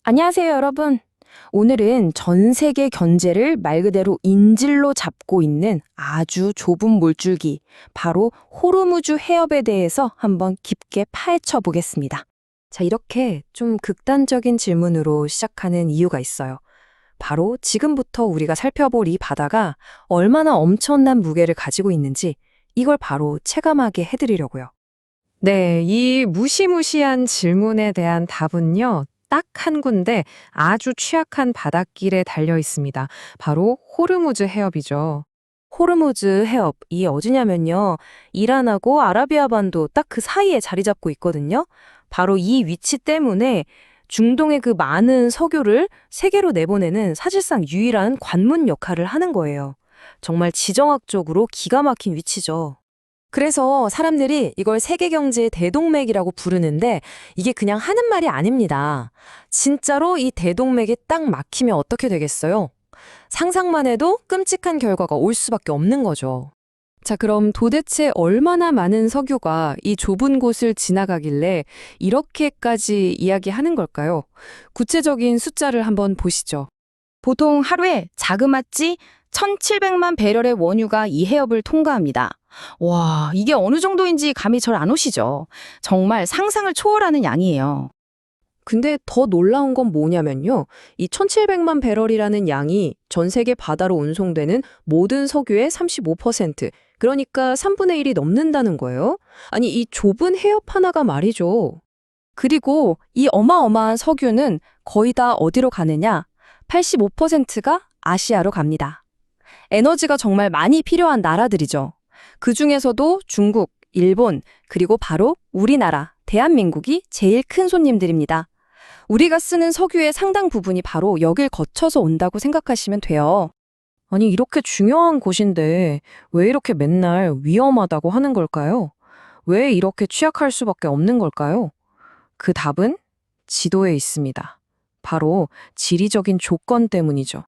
안녕하세요, 여러분. 오늘은 전 세계 견제를 말 그대로 인질로 잡고 있는 아주 좁은 물줄기, 바로 호르무즈 해협에 대해서 한번 깊게 파헤쳐 보겠습니다. 자, 이렇게 좀 극단적인 질문으로 시작하는 이유가 있어요. 바로 지금부터 우리가 살펴볼 이 바다가 얼마나 엄청난 무게를 가지고 있는지 이걸 바로 체감하게 해드리려고요. 네, 이 무시무시한 질문에 대한 답은요, 딱 한 군데 아주 취약한 바닷길에 달려 있습니다. 바로 호르무즈 해협이죠. 호르무즈 해협, 이게 어디냐면요, 이란하고 아라비아 반도 딱 그 사이에 자리 잡고 있거든요. 바로 이 위치 때문에 중동의 그 많은 석유를 세계로 내보내는 사실상 유일한 관문 역할을 하는 거예요. 정말 지정학적으로 기가 막힌 위치죠. 그래서 사람들이 이걸 세계 경제의 대동맥이라고 부르는데 이게 그냥 하는 말이 아닙니다. 진짜로 이 대동맥이 딱 막히면 어떻게 되겠어요? 상상만 해도 끔찍한 결과가 올 수밖에 없는 거죠. 자, 그럼 도대체 얼마나 많은 석유가 이 좁은 곳을 지나가길래 이렇게까지 이야기하는 걸까요? 구체적인 숫자를 한번 보시죠. 보통 하루에 자그마치 1,700만 배럴의 원유가 이 해협을 통과합니다. 와, 이게 어느 정도인지 감이 잘 안 오시죠? 정말 상상을 초월하는 양이에요. 근데 더 놀라운 건 뭐냐면요. 이 1700만 배럴이라는 양이 전 세계 바다로 운송되는 모든 석유의 35%, 그러니까 3분의 1이 넘는다는 거예요. 아니, 이 좁은 해협 하나가 말이죠. 그리고 이 어마어마한 석유는 거의 다 어디로 가느냐? 85%가 아시아로 갑니다. 에너지가 정말 많이 필요한 나라들이죠. 그 중에서도 중국, 일본, 그리고 바로 우리나라, 대한민국이 제일 큰 손님들입니다. 우리가 쓰는 석유의 상당 부분이 바로 여길 거쳐서 온다고 생각하시면 돼요. 아니, 이렇게 중요한 곳인데 왜 이렇게 맨날 위험하다고 하는 걸까요? 왜 이렇게 취약할 수밖에 없는 걸까요? 그 답은 지도에 있습니다. 바로 지리적인 조건 때문이죠.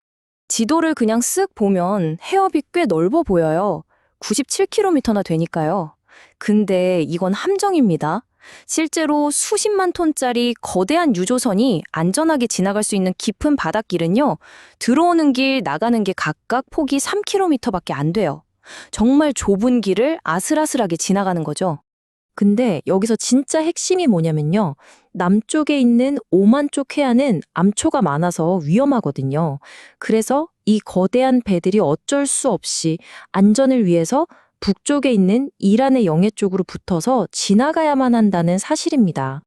지도를 그냥 쓱 보면 해협이 꽤 넓어 보여요. 97km나 되니까요. 근데 이건 함정입니다. 실제로 수십만 톤짜리 거대한 유조선이 안전하게 지나갈 수 있는 깊은 바닷길은요, 들어오는 길, 나가는 길 각각 폭이 3km밖에 안 돼요. 정말 좁은 길을 아슬아슬하게 지나가는 거죠. 근데 여기서 진짜 핵심이 뭐냐면요, 남쪽에 있는 오만 쪽 해안은 암초가 많아서 위험하거든요. 그래서 이 거대한 배들이 어쩔 수 없이 안전을 위해서 북쪽에 있는 이란의 영해 쪽으로 붙어서 지나가야만 한다는 사실입니다.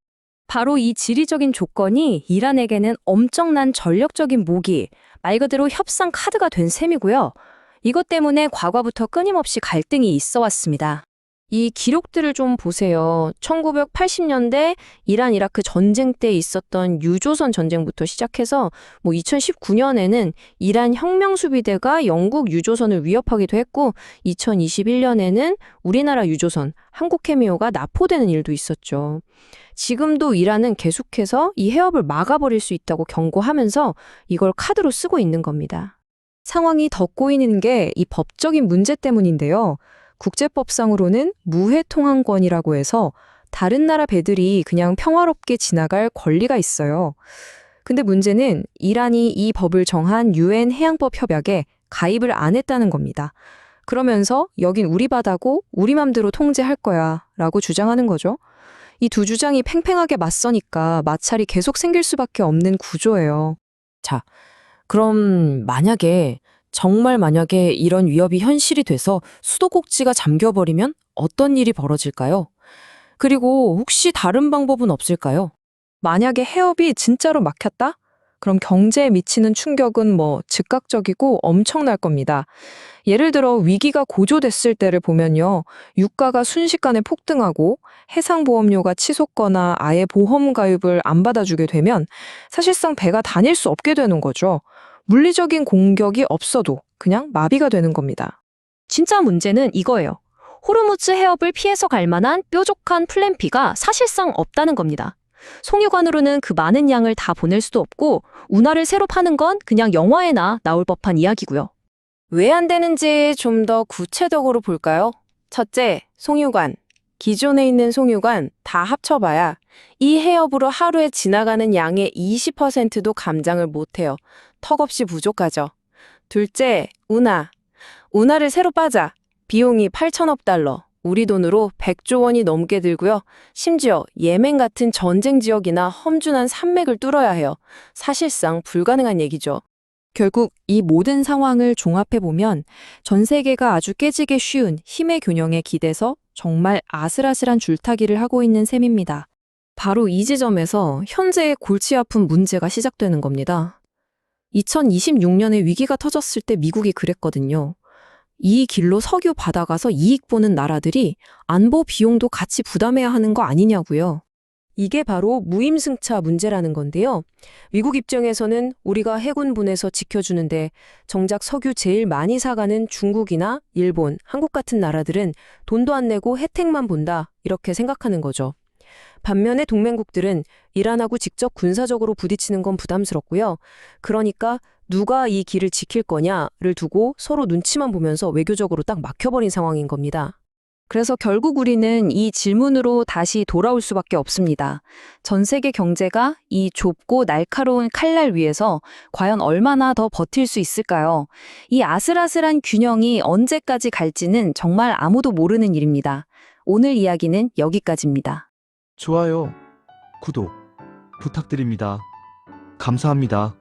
바로 이 지리적인 조건이 이란에게는 엄청난 전력적인 무기, 말 그대로 협상 카드가 된 셈이고요. 이것 때문에 과거부터 끊임없이 갈등이 있어 왔습니다. 이 기록들을 좀 보세요. 1980년대 이란 이라크 전쟁 때 있었던 유조선 전쟁부터 시작해서 2019년에는 이란 혁명수비대가 영국 유조선을 위협하기도 했고, 2021년에는 우리나라 유조선 한국해미호가 납포되는 일도 있었죠. 지금도 이란은 계속해서 이 해협을 막아버릴 수 있다고 경고하면서 이걸 카드로 쓰고 있는 겁니다. 상황이 더 꼬이는 게 이 법적인 문제 때문인데요. 국제법상으로는 무해통항권이라고 해서 다른 나라 배들이 그냥 평화롭게 지나갈 권리가 있어요. 근데 문제는 이란이 이 법을 정한 유엔 해양법 협약에 가입을 안 했다는 겁니다. 그러면서 여긴 우리 바다고 우리 맘대로 통제할 거야 라고 주장하는 거죠. 이 두 주장이 팽팽하게 맞서니까 마찰이 계속 생길 수밖에 없는 구조예요. 자, 그럼 정말 만약에 이런 위협이 현실이 돼서 수도꼭지가 잠겨버리면 어떤 일이 벌어질까요? 그리고 혹시 다른 방법은 없을까요? 만약에 해협이 진짜로 막혔다? 그럼 경제에 미치는 충격은 즉각적이고 엄청날 겁니다. 예를 들어 위기가 고조됐을 때를 보면요, 유가가 순식간에 폭등하고 해상보험료가 치솟거나 아예 보험 가입을 안 받아주게 되면 사실상 배가 다닐 수 없게 되는 거죠. 물리적인 공격이 없어도 그냥 마비가 되는 겁니다. 진짜 문제는 이거예요. 호르무즈 해협을 피해서 갈 만한 뾰족한 플랜 B가 사실상 없다는 겁니다. 송유관으로는 그 많은 양을 다 보낼 수도 없고, 운하를 새로 파는 건 그냥 영화에나 나올 법한 이야기고요. 왜 안 되는지 좀 더 구체적으로 볼까요? 첫째, 송유관. 기존에 있는 송유관 다 합쳐봐야 이 해협으로 하루에 지나가는 양의 20%도 감장을 못해요. 턱없이 부족하죠. 둘째, 운하. 운하를 새로 빠자. 비용이 8천억 달러. 우리 돈으로 100조 원이 넘게 들고요. 심지어 예멘 같은 전쟁 지역이나 험준한 산맥을 뚫어야 해요. 사실상 불가능한 얘기죠. 결국 이 모든 상황을 종합해보면 전 세계가 아주 깨지기 쉬운 힘의 균형에 기대서 정말 아슬아슬한 줄타기를 하고 있는 셈입니다. 바로 이 지점에서 현재의 골치 아픈 문제가 시작되는 겁니다. 2026년에 위기가 터졌을 때 미국이 그랬거든요. 이 길로 석유 받아가서 이익 보는 나라들이 안보 비용도 같이 부담해야 하는 거 아니냐고요. 이게 바로 무임승차 문제라는 건데요. 미국 입장에서는 우리가 해군 보내서 지켜주는데 정작 석유 제일 많이 사가는 중국이나 일본, 한국 같은 나라들은 돈도 안 내고 혜택만 본다 이렇게 생각하는 거죠. 반면에 동맹국들은 이란하고 직접 군사적으로 부딪히는 건 부담스럽고요. 그러니까 누가 이 길을 지킬 거냐를 두고 서로 눈치만 보면서 외교적으로 딱 막혀버린 상황인 겁니다. 그래서 결국 우리는 이 질문으로 다시 돌아올 수밖에 없습니다. 전 세계 경제가 이 좁고 날카로운 칼날 위에서 과연 얼마나 더 버틸 수 있을까요? 이 아슬아슬한 균형이 언제까지 갈지는 정말 아무도 모르는 일입니다. 오늘 이야기는 여기까지입니다. 좋아요, 구독 부탁드립니다. 감사합니다.